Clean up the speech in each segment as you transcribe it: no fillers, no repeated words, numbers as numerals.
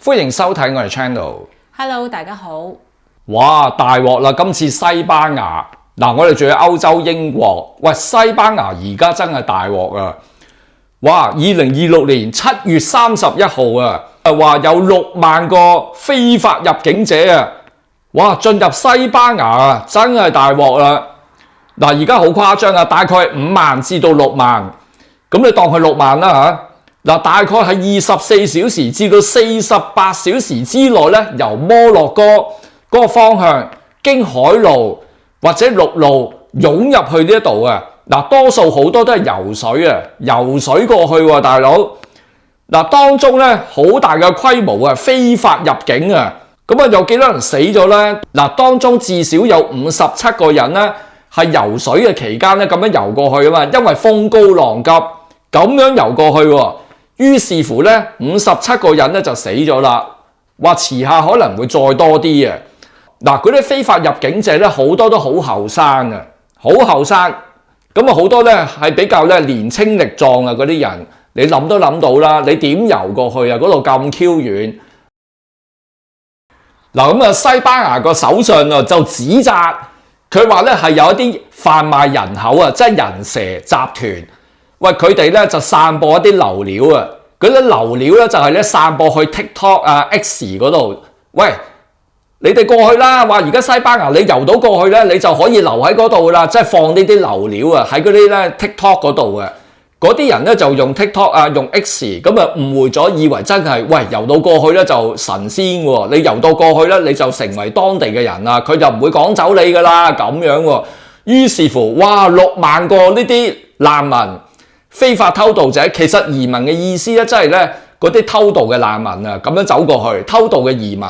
歡迎收睇我哋 channel。Hello， 大家好。哇，大鑊啦！今次西班牙嗱，我哋住喺歐洲英國，喂，西班牙而家真係大鑊啊！哇，2026年7月31號啊，話有6萬個非法入境者啊！哇，進入西班牙啊，真係大鑊啦！嗱，而家好誇張啊，大概5萬至到6萬，咁你當佢6萬啦嚇。嗱，大概係24小時至到48小時之內咧，由摩洛哥嗰個方向經海路或者陸路湧入去呢一度啊！嗱，多數好多都係游水啊，游水過去喎，大佬。嗱，當中咧好大嘅規模啊，非法入境啊，咁啊有幾多人死咗咧？嗱，當中至少有57個人咧係游水嘅期間咧咁樣游過去啊嘛，因為風高浪急，咁樣游過去喎。於是乎咧，57個人咧就死咗啦。話遲下可能會再多啲啊！嗱，嗰啲非法入境者咧，好多都好後生啊，好後生。咁啊，好多咧係比較咧年青力壯啊嗰啲人，你諗都諗到啦。你點游過去啊？嗰度咁 Q 遠。嗱，咁啊，西班牙個首相啊就指責佢話咧係有一啲販賣人口啊，即係人蛇集團。喂，佢哋咧就散播一啲流料啊！嗰啲流料咧就係咧散播去 TikTok 啊 X 嗰度。喂，你哋過去啦！話而家西班牙你遊到過去咧，你就可以留喺嗰度啦，即係放呢啲流料啊喺嗰啲咧 TikTok 嗰度嘅。嗰啲人咧就用 TikTok 啊，用 X 咁啊誤會咗，以為真係喂遊到過去咧就神仙喎！你遊到過去咧你就成為當地嘅人啊，佢就唔會趕走你噶啦咁樣喎。於是乎，哇6萬個呢啲難民。非法偷渡者，其實移民嘅意思咧，即係咧嗰啲偷渡嘅難民啊，咁樣走過去偷渡嘅移民，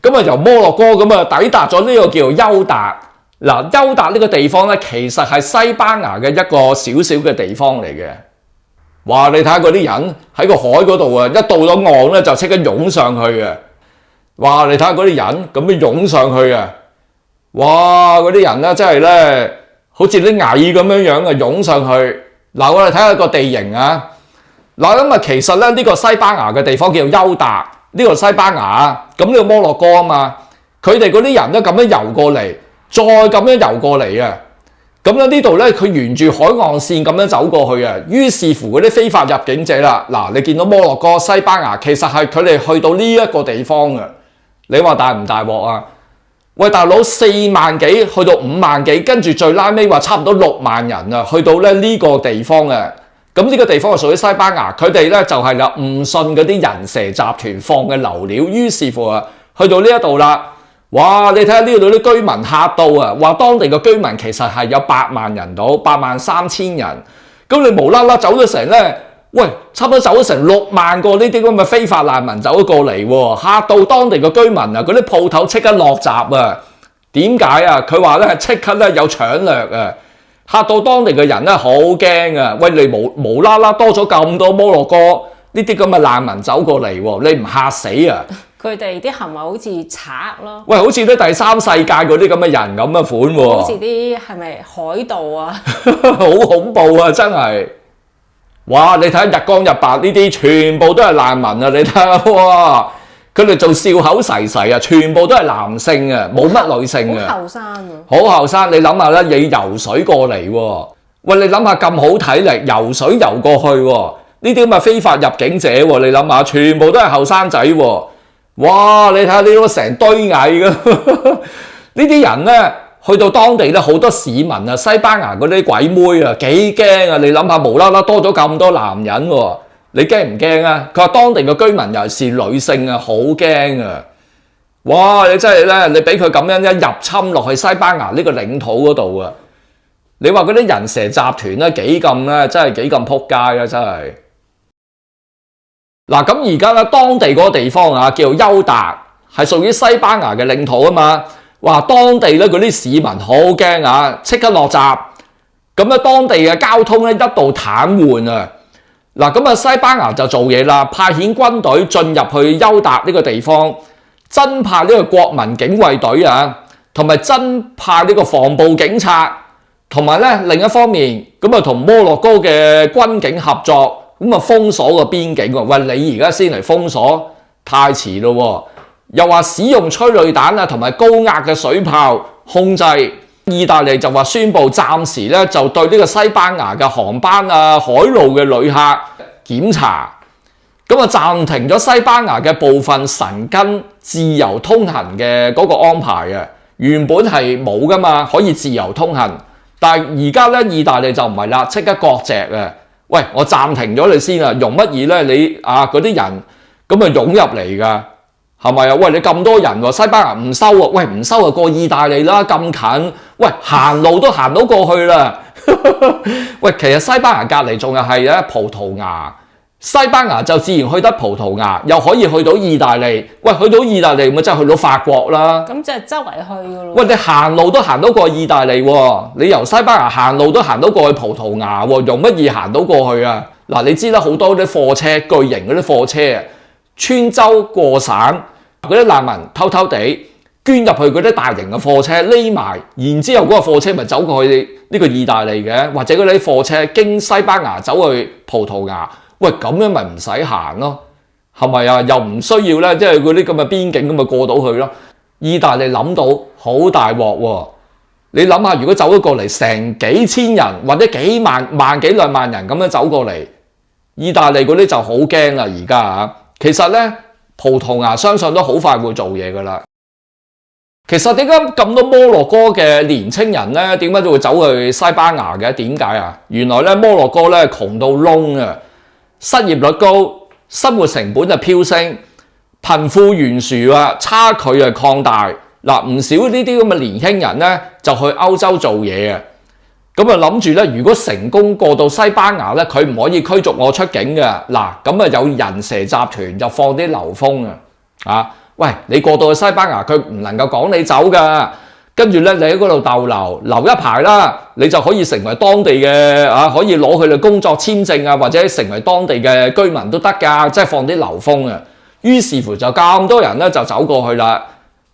咁啊由摩洛哥咁啊抵達咗呢個叫做休達。嗱，休達呢個地方咧，其實係西班牙嘅一個小小嘅地方嚟嘅。哇！你睇下嗰啲人喺個海嗰度啊，一到咗岸咧就即刻湧上去嘅。哇！你睇下嗰啲人咁樣湧上去啊！哇！嗰啲人咧真係咧，好似啲蟻咁樣樣啊，湧上去。嗱，我哋睇下個地形啊！嗱，咁啊，其實咧呢個西班牙嘅地方叫做休達，呢個西班牙，咁呢個摩洛哥啊嘛，佢哋嗰啲人都咁樣游過嚟，再咁樣游過嚟啊！咁咧呢度咧，佢沿住海岸線咁樣走過去啊，於是乎嗰啲非法入境者啦，嗱，你見到摩洛哥、西班牙，其實係佢哋去到呢一個地方嘅，你話大唔大鑊啊？喂，大佬4萬幾去到5萬幾，跟住最拉尾話差唔多6萬人啊，去到咧呢個地方啊，咁呢個地方係屬於西班牙，佢哋咧就係啦誤信嗰啲人蛇集團放嘅流料，於是乎啊，去到呢一度啦，哇！你睇下呢度啲居民嚇到啊，話當地嘅居民其實係有8萬人到8萬3千人，咁你無啦啦走咗成咧。喂，差唔多走咗成6萬個呢啲咁嘅非法難民走咗過嚟喎，嚇到當地嘅居民啊，嗰啲鋪頭即刻落閘啊！點解啊？佢話咧即刻咧有搶掠啊，嚇到當地嘅人咧好驚啊！喂，你無啦啦多咗咁多摩洛哥呢啲咁嘅難民走過嚟喎，你唔嚇死啊？佢哋啲行為好似賊咯。喂，好似啲第三世界嗰啲咁嘅人咁嘅款喎。好似啲係咪海盜啊？好恐怖啊！真係。哇！你睇下日光日白呢啲，全部都係難民啊！你睇下，哇！佢哋做笑口噬噬啊，全部都係男性啊，冇乜女性啊。好後生啊！好後生，你諗下咧，你游水過嚟喎？喂，你諗下咁好體力，游水游過去喎？呢啲咁嘅非法入境者喎，你諗下，全部都係後生仔喎！哇！你睇下呢度成堆蟻㗎，呢啲人咧。去到當地咧，好多市民啊，西班牙嗰啲鬼妹啊，幾驚啊！你諗下，無啦啦多咗咁多男人喎，你驚唔驚啊？佢話當地嘅居民尤其是女性啊，好驚啊！哇！你真係咧，你俾佢咁樣一入侵落去西班牙呢個領土嗰度啊！你話嗰啲人蛇集團咧幾咁咧，真係幾咁撲街啊！真係。嗱，咁而家咧當地嗰個地方啊，叫休達，係屬於西班牙嘅領土啊嘛。哇！當地咧嗰啲市民好驚啊，即刻落閘。咁咧當地嘅交通咧一度癱瘓啊。嗱，咁啊西班牙就做嘢啦，派遣軍隊進入去休達呢個地方，增派呢個國民警衛隊啊，同埋增派呢個防暴警察，同埋咧另一方面咁啊同摩洛哥嘅軍警合作，咁啊封鎖個邊境喎。喂，你而家先嚟封鎖？太遲咯喎。又話使用催淚彈啊同埋高壓嘅水炮控制。意大利就話宣布暫時咧就對呢個西班牙嘅航班啊、海路嘅旅客檢查。咁啊暫停咗西班牙嘅部分申根自由通行嘅嗰個安排啊。原本係冇噶嘛，可以自由通行。但係而家咧，意大利就唔係啦，即刻割席啊！喂，我暫停咗你先啊，用乜嘢咧？你啊嗰啲人咁啊湧入嚟㗎，係咪啊？喂，你咁多人喎，西班牙唔收啊！喂，唔收啊，過意大利啦，咁近，喂，行路都行到過去啦。喂，其實西班牙隔離仲係咧葡萄牙。西班牙就自然去得葡萄牙，又可以去到意大利。喂，去到意大利咪真係去到法國啦。咁就係周圍去噶咯。喂，你行路都行到過意大利喎，你由西班牙行路都行到過去葡萄牙喎，用乜嘢行到過去啊？嗱，你知啦，好多啲貨車巨型嗰啲貨車啊，穿州過省，嗰啲難民偷偷地捐入去嗰啲大型嘅貨車匿埋，然之後嗰個貨車咪走過去呢個意大利嘅，或者嗰啲貨車經西班牙走去葡萄牙。喂，咁樣咪唔使行咯，係咪啊？又唔需要咧，即係嗰啲咁嘅邊境咁咪過到去咯。意大利諗到好大鑊喎，你諗下，如果走咗過嚟成幾千人或者幾萬幾兩萬人咁樣走過嚟，意大利嗰啲就好驚啦。而家啊，其實咧葡萄牙相信都好快會做嘢噶啦。其實點解咁多摩洛哥嘅年青人咧，點解都會走去西班牙嘅？點解啊？原來咧摩洛哥咧窮到窿啊！失業率高，生活成本就飆升，貧富懸殊啊，差距啊擴大。嗱，唔少呢啲咁嘅年輕人咧，就去歐洲做嘢啊。咁啊諗住咧，如果成功過到西班牙咧，佢唔可以驅逐我出境嘅。嗱，咁啊有人蛇集團就放啲流風啊，喂，你過到去西班牙，佢唔能夠趕你走噶。跟住咧，你喺嗰度逗留一排啦，你就可以成為當地嘅可以攞佢哋工作簽證啊，或者成為當地嘅居民都得㗎，即係放啲流風啊。於是乎就咁多人咧就走過去啦，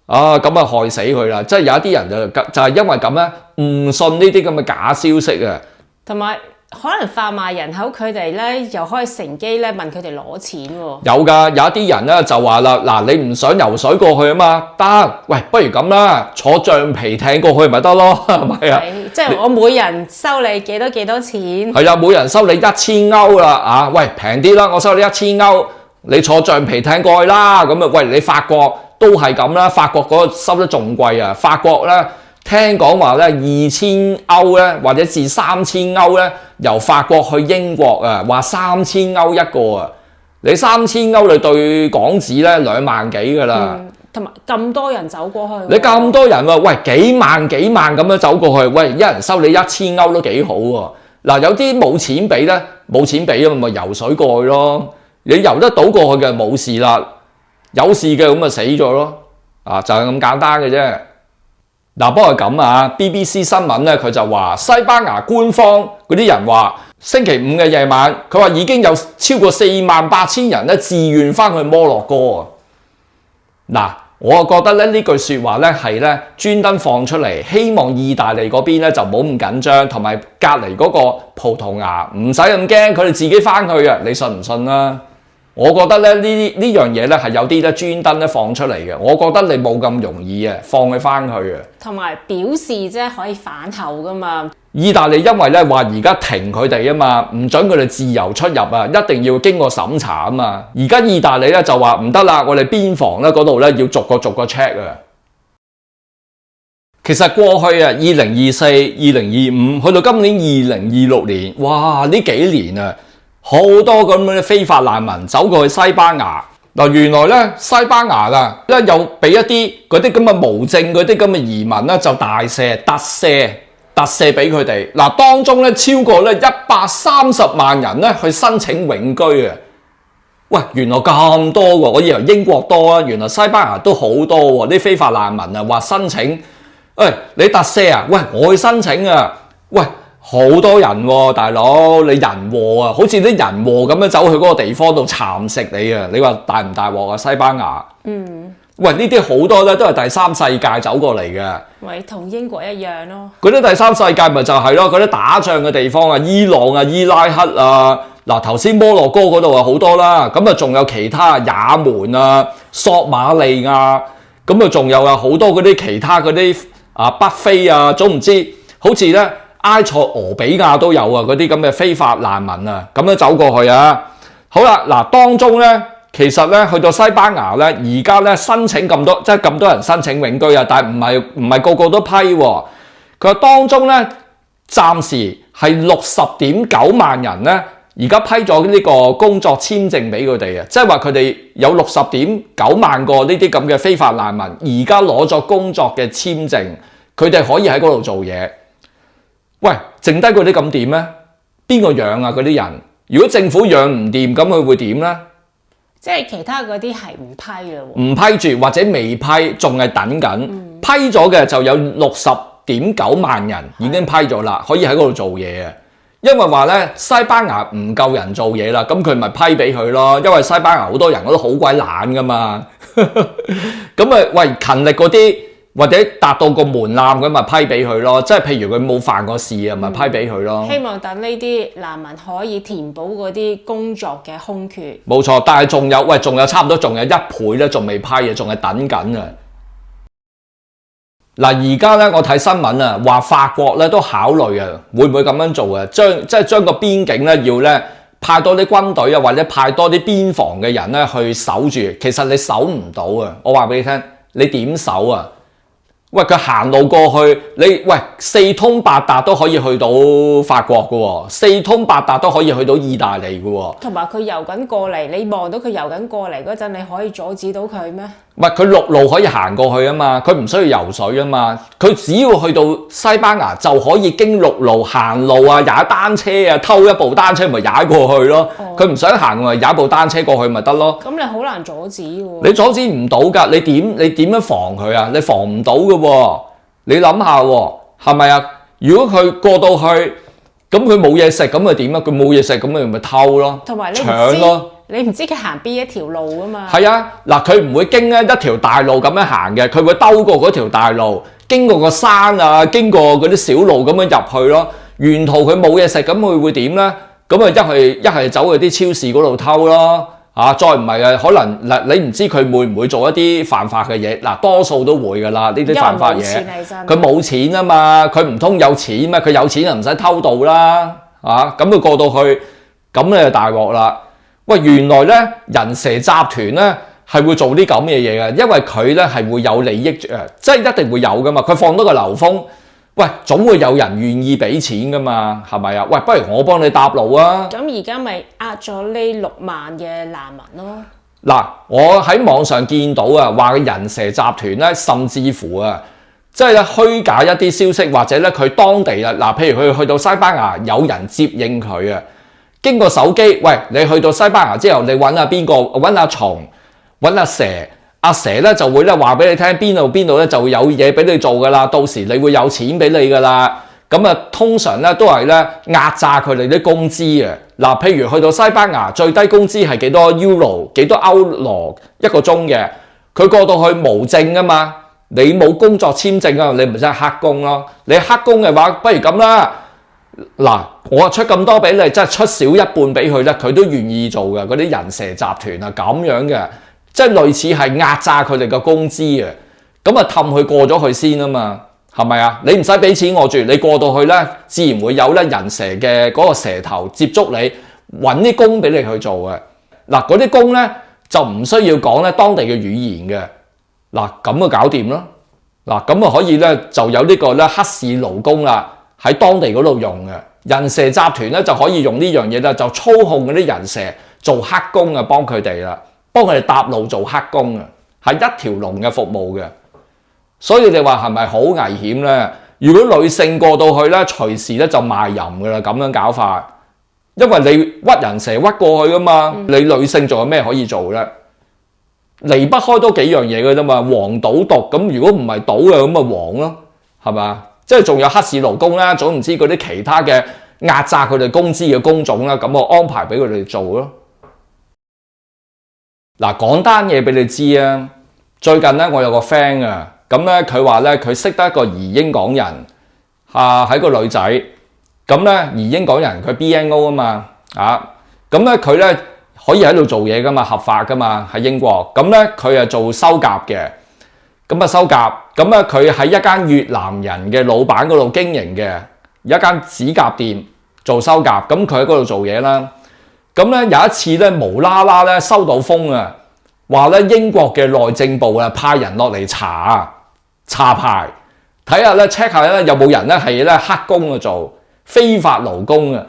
咁啊害死佢啦！即係有一啲人就係因為咁咧，唔信呢啲咁嘅假消息啊，同埋可能販賣人口，佢哋咧又可以乘機咧問佢哋攞錢喎。有㗎，有一啲人咧就話啦，嗱，你唔想游水過去啊嘛？得，喂，不如咁啦，坐橡皮艇過去咪得咯，係咪啊？即係我每人收你幾多錢？係啊，每人收你1000歐啦，喂，平啲啦，我收你1000歐，你坐橡皮艇過去啦。咁啊，喂，你法國都係咁啦，法國嗰個收得仲貴啊，法國咧。聽講話咧2000歐咧，或者至3000歐咧，由法國去英國啊，話3000歐一個啊，你3000歐你對港紙咧2萬幾噶啦，同埋咁多人走過去，你咁多人喎，喂，幾萬咁樣走過去，喂，一人收你1000歐都幾好喎。嗱，有啲冇錢俾咧，冇錢俾啊，咪游水過去咯。你游得到過去嘅冇事啦，有事嘅咁咪死咗咯，就係咁簡單嘅啫。嗱，不過咁啊 ，BBC 新聞咧佢就話西班牙官方嗰啲人話，星期五嘅夜晚，佢話已經有超過48000人咧自願翻去摩洛哥啊。嗱，我覺得咧呢句説話咧係咧專登放出嚟，希望意大利嗰邊咧就冇咁緊張，同埋隔離嗰個葡萄牙唔使咁驚，佢哋自己翻去啊，你信唔信啊？我覺得咧呢樣嘢咧係有啲咧專登咧放出嚟嘅，我覺得你冇咁容易啊放佢翻去啊。同埋表示即係可以反後噶嘛。意大利因為咧話而家停佢哋啊嘛，唔准佢哋自由出入啊，一定要經過審查啊嘛。而家意大利咧就話唔得啦，我哋邊防咧嗰度咧要逐個 check 啊。其實過去啊2024、2025去到今年2026年，哇呢幾年啊〜好多咁嘅非法難民走過去西班牙嗱，原來咧西班牙啦，又俾一啲嗰啲咁嘅無證嗰啲咁嘅移民咧就大赦特赦俾佢哋嗱，當中咧超過咧130萬人咧去申請永居啊！喂，原來咁多喎，我以為英國多啊，原來西班牙都好多喎，啲非法難民啊話申請，你特赦啊？喂，我去申請啊！喂。好多人喎，大佬，你人禍啊，好似啲人禍咁樣走去嗰個地方度蠶食你啊！你話大唔大鑊啊？西班牙，喂，呢啲好多咧都係第三世界走過嚟嘅，喂，同英國一樣咯。嗰啲第三世界咪就係咯，嗰啲打仗嘅地方啊，伊朗啊、伊拉克啊、嗱，頭先摩洛哥嗰度啊好多啦，咁啊仲有其他也門啊、索馬利亞，咁啊仲有好多嗰啲其他嗰啲北非啊，總唔知好似咧埃塞俄比亞都有啊，嗰啲咁嘅非法難民啊，咁樣走過去啊。好啦，嗱當中咧，其實咧去到西班牙咧，而家咧申請咁多，即係咁多人申請永居啊，但係唔係個個都批喎。佢話當中咧，暫時係60.9萬人咧。而家批咗呢個工作簽證俾佢哋啊，即係話佢哋有60.9萬個呢啲咁嘅非法難民，而家攞咗工作嘅簽證，佢哋可以喺嗰度做嘢。喂，剩低嗰啲咁點咧？邊個養啊？嗰啲人，如果政府養唔掂，咁佢會點咧？即係其他嗰啲係唔批啦喎。唔批住或者未批，仲係等緊。批咗嘅就有60.9萬人已經批咗啦，可以喺嗰度做嘢啊。因為話咧西班牙唔夠人做嘢啦，咁佢咪批俾佢咯。因為西班牙好多人都好鬼懶噶嘛，咁啊喂勤力嗰啲或者達到個門檻咁咪批俾佢咯。即係譬如佢冇犯過事啊，咪批俾佢咯。希望等呢啲難民可以填補嗰啲工作嘅空缺。冇錯，但係仲有差唔多仲有1倍咧，仲未批啊，仲係等緊啊。嗱，而家咧我睇新聞啊，話法國咧都考慮啊，會唔會咁樣做啊？將個邊境咧要咧派多啲軍隊啊，或者派多啲邊防嘅人咧去守住。其實你守唔到啊！我話俾你聽，你點守啊？喂，佢行路過去，你四通八達都可以去到法國嘅喎，四通八達都可以去到意大利嘅喎。同埋佢游緊過嚟，你望到佢游緊過嚟嗰陣，你可以阻止到佢咩？唔係佢陸路可以行過去啊嘛，佢唔需要游水啊嘛，佢只要去到西班牙就可以經陸路行路啊，踩單車啊，偷一部單車咪踩過去咯。佢唔想行咪踩部單車過去咪得咯。咁你好難阻止喎。你阻止唔到㗎，你點樣防佢啊？你防唔到㗎喎。你諗下喎，係咪啊？如果佢過到去，咁佢冇嘢食，咁咪點啊？佢冇嘢食，咁咪偷咯，同埋搶咯。你唔知佢行邊一條路啊嘛？係啊，嗱，佢唔會經一條大路咁樣行嘅，佢會兜過嗰條大路，經過個山啊，經過嗰啲小路咁樣入去咯。沿途佢冇嘢食，咁佢會點咧？咁啊一係走去啲超市嗰度偷咯，再唔係啊，可能嗱你唔知佢會唔會做一啲犯法嘅嘢，嗱多數都會㗎啦，呢啲犯法嘢。佢冇錢啊嘛，佢唔通有錢咩？佢有錢就唔使偷渡啦，咁佢過到去，咁你就大鑊啦。喂，原來咧人蛇集團咧係會做啲咁嘅嘢嘅，因為佢咧係會有利益即係一定會有噶嘛。佢放多個流風，喂，總會有人願意俾錢噶嘛，係咪啊？喂，不如我幫你搭路啊！咁而家咪呃咗呢6萬嘅難民咯。嗱，我喺網上見到啊，話嘅人蛇集團咧，甚至乎啊，即係咧虛假一啲消息，或者咧佢當地啊，嗱，譬如佢去到西班牙，有人接應佢啊。經過手機，喂，你去到西班牙之後，你揾下邊個？揾阿蟲，揾阿蛇，阿蛇咧就會咧話俾你聽邊度咧就會有嘢俾你做噶啦，到時你會有錢俾你噶啦。咁啊，通常咧都係咧壓榨佢哋啲工資啊。嗱，譬如去到西班牙最低工資係幾多 Euro， 幾多歐羅一個鐘嘅，佢過到去無證啊嘛，你冇工作簽證啊，你咪真係黑工咯。你黑工嘅話，不如咁啦。嗱，我出咁多俾你，即係出少一半俾佢咧，佢都願意做嘅。嗰啲人蛇集團啊，咁樣嘅，即係類似係壓榨佢哋嘅工資啊。咁啊，氹佢過咗去先啊嘛，係咪啊？你唔使俾錢我住，你過到去咧，自然會有咧人蛇嘅嗰個蛇頭接觸你，揾啲工俾你去做嘅。嗱，嗰啲工咧就唔需要講咧當地嘅語言嘅。嗱，咁啊搞掂咯。嗱，咁啊可以咧就有呢個咧黑市勞工啦。喺當地嗰度用嘅人蛇集團咧就可以用呢樣嘢啦，就操控嗰啲人蛇做黑工啊，幫佢哋啦，幫佢哋搭路做黑工啊，係一條龍嘅服務嘅。所以你話係咪好危險咧？如果女性過到去咧，隨時咧就賣淫噶啦，咁樣搞法，因為你屈人蛇屈過去噶嘛，你女性仲有咩可以做咧？離不開多幾樣嘢嘅啫嘛，黃賭毒，咁如果唔係賭嘅咁咪黃咯，係嘛？即係仲有黑市勞工啦，總唔知嗰啲其他嘅壓榨佢哋工資嘅工種啦，咁我安排俾佢哋做咯。嗱，講單嘢俾你知啊，最近咧我有個 friend 啊，咁咧佢話咧佢識得一個移英港人係個女仔，咁咧移英港人佢 BNO 啊嘛，咁咧佢咧可以喺度做嘢噶嘛，合法噶嘛喺英國。咁咧佢係做修甲嘅，咁啊修甲，咁咧佢喺一間越南人嘅老闆嗰度經營嘅一間指甲店做修甲，咁佢喺嗰度做嘢啦。咁咧有一次咧無啦啦咧收到風啊，話咧英國嘅內政部啊派人落嚟查牌，睇下咧 check 下咧有冇人咧係咧黑工啊做非法勞工啊。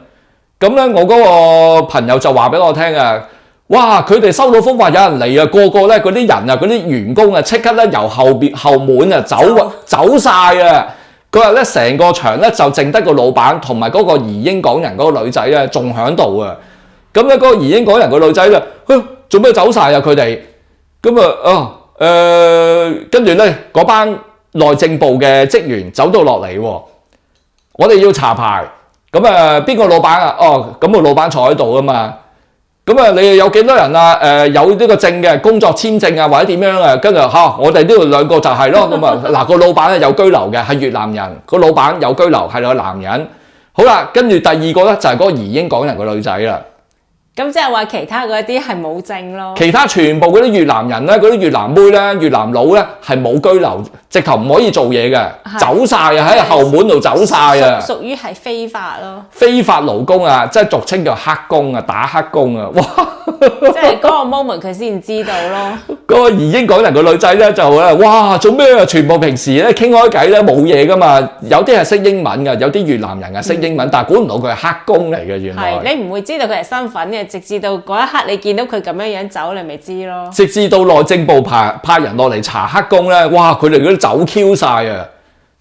咁咧我嗰個朋友就話俾我聽啊，哇！佢哋收到風話有人嚟啊，個個咧嗰啲人啊嗰啲員工啊即刻咧由後門啊走晒啊！佢話咧成個場咧就淨得個老闆同埋嗰個移英港人嗰個女仔啊仲喺度啊！咁咧嗰個移英港人個女仔咧，做咩走晒啊佢哋？咁跟住咧嗰班內政部嘅職員走到落嚟喎，我哋要查牌。咁邊個老闆啊？咁個老闆坐喺度啊嘛。咁你有幾多人啊？有呢個證嘅工作簽證啊，或者點樣啊？跟住我哋呢度兩個就係咯。咁啊嗱，個老闆咧有居留嘅，係越南人。個老闆有居留係個男人。好啦，跟住第二個咧就係嗰個移英港人個女仔啦。咁即係話其他嗰啲係冇證咯。其他全部嗰啲越南人咧，嗰啲越南妹咧、越南佬咧係冇居留，直頭唔可以做嘢嘅，走晒啊！喺後門度走晒啊！屬於係非法咯。非法勞工啊，即係俗稱叫黑工啊，打黑工啊！哇！即係嗰個 moment 佢先知道咯。嗰個移英港人個女仔咧就咧，哇！做咩啊？全部平時咧傾開偈咧冇嘢噶嘛，有啲係識英文㗎，有啲越南人係識英文，但係估唔到佢係黑工嚟嘅原來。係你唔會知道佢係身份嘅。直至到嗰一刻，你見到佢咁樣走，你咪知咯。直至到內政部派人落嚟查黑工咧，哇！佢哋嗰啲走 Q 晒啊！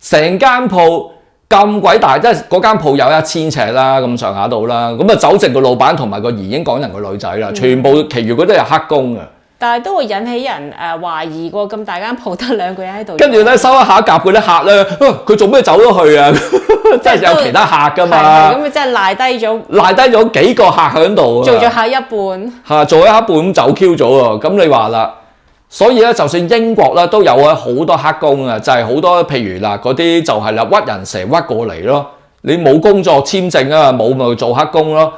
成間鋪咁鬼大，即係嗰間鋪有1000尺啦，咁上下度啦。咁啊，走剩個老闆同埋個移英港人個女仔啦，全部其餘嗰啲係黑工啊！但係都會引起人懷疑過，咁大間鋪得2個人喺度。跟住咧收一下夾嗰啲客咧，佢做咩走咗去啊？即係有其他客噶嘛？咁咪真係賴低咗幾個客喺度啊！做咗下一半嚇，做咗一半咁走 Q 咗喎。咁你話啦，所以咧，就算英國咧都有好多黑工啊，就係好多譬如嗱嗰啲就係啦，屈人蛇屈過嚟咯。你冇工作簽證啊，冇咪做黑工咯。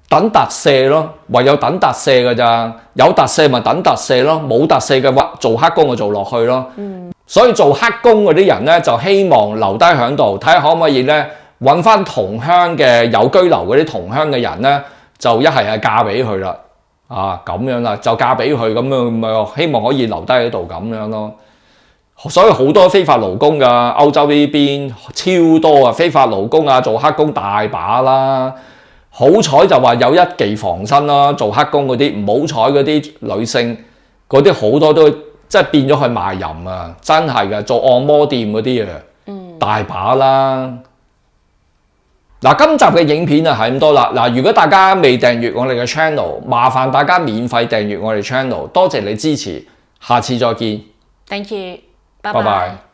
等特赦咯，唯有等特赦㗎咋，有特赦咪等特赦咯，冇特赦嘅話做黑工就做落去咯。所以做黑工嗰啲人咧就希望留低喺度，睇下可唔可以咧揾翻同鄉嘅有居留嗰啲同鄉嘅人咧，就一係嫁俾佢啦，咁樣啦，就嫁俾佢咁樣，咪希望可以留低喺度咁樣咯。所以好多非法勞工㗎，歐洲呢邊超多啊，非法勞工啊，做黑工大把啦。好彩就話有一技防身啦，做黑工嗰啲唔好彩嗰啲女性嗰啲好多都即係變咗去賣淫啊！真係嘅，做按摩店嗰啲啊，大把啦。嗱，今集嘅影片啊係咁多啦。嗱，如果大家未訂閱我哋嘅 channel， 麻煩大家免費訂閱我哋 channel， 多謝你支持，下次再見。Thank you，拜拜。